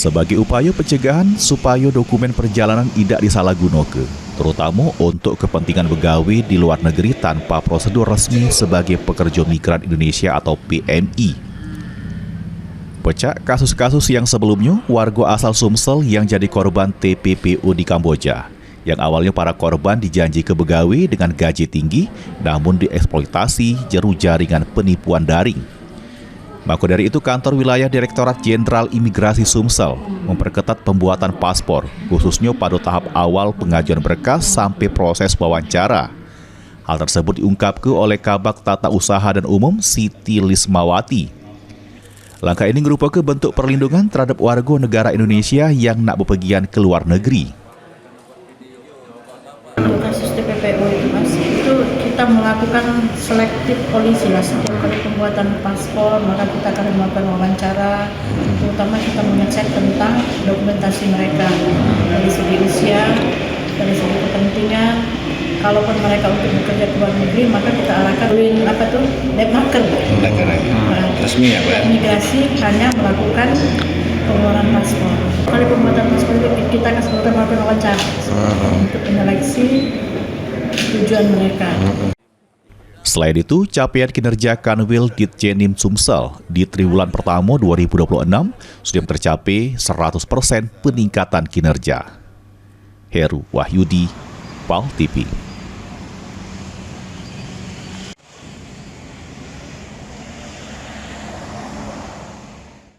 sebagai upaya pencegahan supaya dokumen perjalanan tidak disalahgunakan, terutama untuk kepentingan pegawai di luar negeri tanpa prosedur resmi sebagai pekerja migran Indonesia atau PMI. Pecah kasus-kasus yang sebelumnya, warga asal Sumsel yang jadi korban TPPO di Kamboja, yang awalnya para korban dijanji ke pegawai dengan gaji tinggi, namun dieksploitasi jeru jaringan penipuan daring. Maka dari itu, kantor wilayah Direktorat Jenderal Imigrasi Sumsel memperketat pembuatan paspor, khususnya pada tahap awal pengajuan berkas sampai proses wawancara. Hal tersebut diungkapkan oleh Kabag Tata Usaha dan Umum Siti Lismawati. Langkah ini merupakan bentuk perlindungan terhadap warga negara Indonesia yang nak bepergian ke luar negeri. Kasus TPPO itu Mas, itu kita melakukan selektif polisi lah. Setiap kali pembuatan paspor, maka kita akan melakukan wawancara, terutama kita mengecek tentang dokumentasi mereka dari segi usia, dari segi kepentingan. Kalaupun mereka untuk bekerja ke luar negeri, maka kita arahkan depmarker. Resmi ya, Pak? Imigrasi hanya melakukan pengeluaran paspor. Kali pembuatan paspor itu kita akan melakukan wawancara untuk menyeleksi tujuan mereka. Selain itu, capaian kinerja Kanwil Ditjenim Sumsel di triwulan pertama 2026 sudah tercapai 100% peningkatan kinerja. Heru Wahyudi, PAL TV.